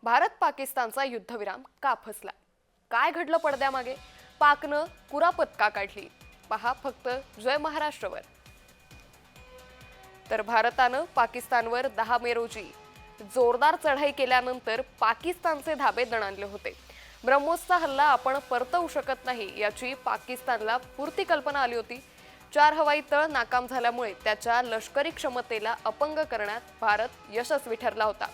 भारत पाकिस्तानचा युद्धविराम का फसला? काय घडलं पडद्यामागे? पाकनं कुरापत का काढली? पहा फक्त जय महाराष्ट्रवर. तर भारतानं पाकिस्तानवर 10 मे रोजी जोरदार चढाई केल्यानंतर पाकिस्तानचे धाबे दणाणले होते. ब्रह्मोसचा हल्ला आपण परतवू शकत नाही याची पाकिस्तानला पुरती कल्पना आली होती. 4 हवाई तळ नाकाम झाल्यामुळे त्याच्या लष्करी क्षमतेला अपंग करण्यात भारत यशस्वी ठरला होता.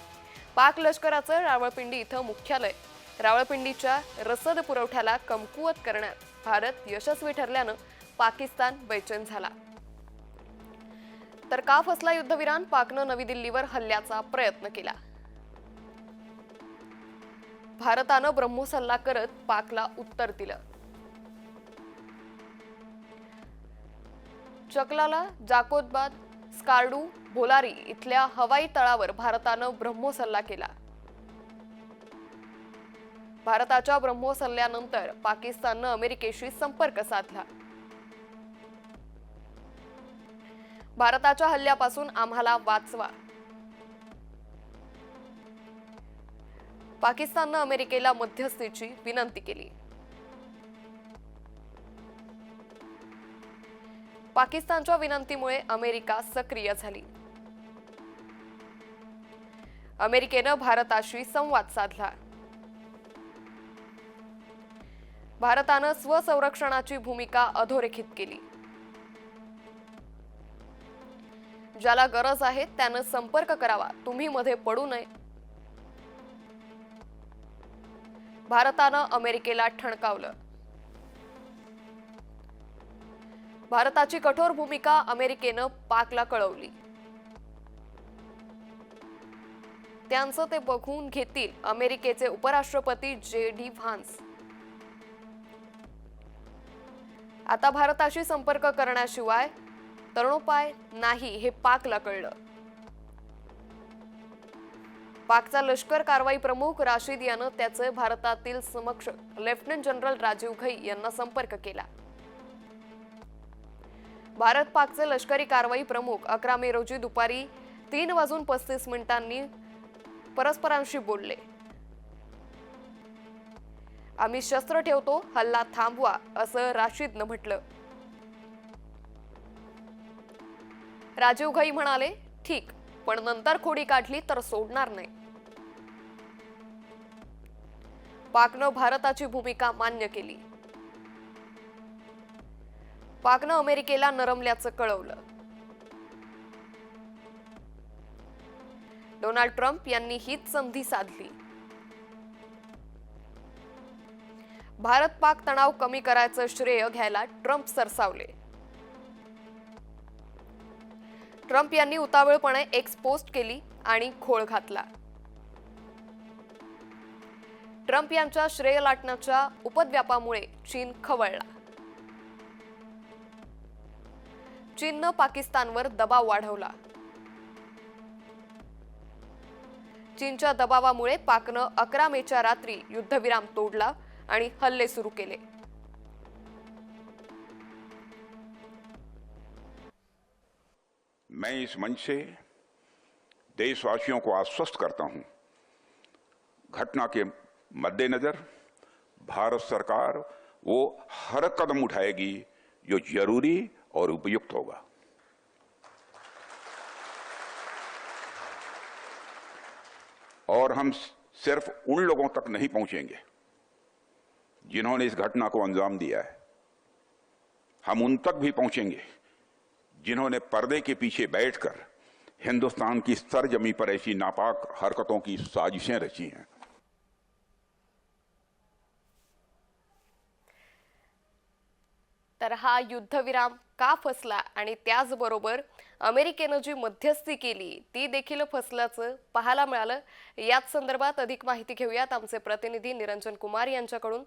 पाक लष्कराचं रावळपिंडी इथं मुख्यालय, रावळपिंडीच्या रसद पुरवठ्याला कमकुवत करण्यात भारत यशस्वी ठरल्यानं पाकिस्तान बेचैन झाला. तर का फसला युद्धविराम? पाकनं नवी दिल्लीवर हल्ल्याचा प्रयत्न केला. भारतानं ब्रह्मोस हल्ला करत पाकला उत्तर दिलं. चकलाला, जाकोदबाद, स्कार्डू, भोलारी इथल्या हवाई तळावर भारतानं ब्रह्मोस हल्ला केला. भारताच्या ब्रह्मोस हल्ल्यानंतर पाकिस्ताननं अमेरिकेशी संपर्क साधला. भारताच्या हल्ल्यापासून आम्हाला वाचवा. पाकिस्ताननं अमेरिकेला मध्यस्थीची विनंती केली. पाकिस्तानच्या विनंतीमुळे अमेरिका सक्रिय झाली. अमेरिकेनं भारताशी संवाद साधला. भारतानं स्वसंरक्षणाची भूमिका अधोरेखित केली. ज्याला गरज आहे त्यानं संपर्क करावा, तुम्ही मध्ये पडू नये. भारतानं अमेरिकेला ठणकावलं. भारताची कठोर भूमिका अमेरिकेनं पाकला कळवली. त्यांचं ते बघून घेतील अमेरिकेचे उपराष्ट्रपती जे.डी. व्हान्स. आता भारताशी संपर्क करण्याशिवाय तरणोपाय नाही हे पाकला कळलं. पाकचा लष्कर कारवाई प्रमुख राशिद यानं त्याचे भारतातील समक्ष लेफ्टनंट जनरल राजीव घई यांना संपर्क केला. भारत पाकचे लष्करी कारवाई प्रमुख 11 मे रोजी दुपारी 3:35 परस्परांशी बोलले. आम्ही शस्त्र ठेवतो, हल्ला थांबवा असं राशिदनं म्हटलं. राजीव घई म्हणाले, ठीक, पण नंतर खोडी काढली तर सोडणार नाही. पाकनं भारताची भूमिका मान्य केली. पाकनं अमेरिकेला नरमल्याचं कळवलं. डोनाल्ड ट्रम्प यांनी हीच संधी साधली. भारत पाक तणाव कमी करायचं श्रेय घ्यायला ट्रम्प सरसावले. ट्रम्प यांनी उतावळपणे एक्स पोस्ट केली आणि घोळ घातला. ट्रम्प यांच्या श्रेय लाटण्याच्या उपद्व्यापामुळे चीन खवळला. चीननं पाकिस्तानवर दबाव वाढवला. चीनच्या दबावामुळे पाकनं 11 मेच्या रात्री युद्धविराम तोडला आणि हल्ले सुरू केले. मैं इस मंच से देशवासियों को आश्वस्त करता हूं, घटना के मद्देनजर भारत सरकार वो हर कदम उठाएगी जो जरूरी और उपयुक्त होगा. और हम सिर्फ उन लोगों तक नहीं पहुंचेंगे जिन्होंने इस घटना को अंजाम दिया है. हम उन तक भी पहुंचेंगे जिन्होंने पर्दे के पीछे बैठकर हिंदुस्तान की सरजमी पर ऐसी नापाक हरकतों की साजिशें रची हैं. तर हा युद्धविराम का फसला आणि त्याचबरोबर अमेरिकेनं जी मध्यस्थी केली ती देखील फसल्याचं पाहायला मिळालं. याच संदर्भात अधिक माहिती घेऊयात आमचे प्रतिनिधी निरंजन कुमार यांच्याकडून.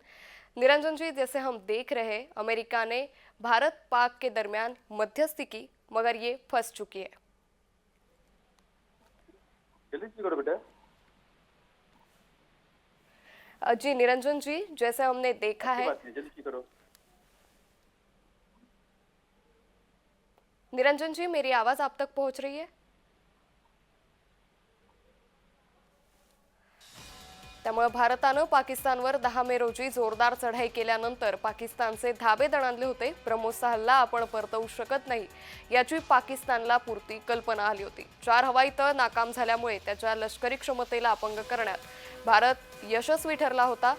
निरंजन जी, जैसे हम देख रहे हैं अमेरिका ने भारत पाक के दरमियान मध्यस्थी की मगर ये फंस चुकी है. जी निरंजन जी, जैसे हमने देखा है, निरंजन जी मेरी आवाज आप तक पहुंच रही है? त्यामुळे भारतानं पाकिस्तानवर 10 मे रोजी जोरदार चढाई केल्यानंतर पाकिस्तानचे धाबे दणाणले होते. ब्रह्मोसचा हल्ला आपण परतवू शकत नाही याची पाकिस्तानला पुरती कल्पना आली होती. 4 हवाई तळ नाकाम झाल्यामुळे त्याच्या लष्करी क्षमतेला अपंग करण्यात भारत यशस्वी ठरला होता.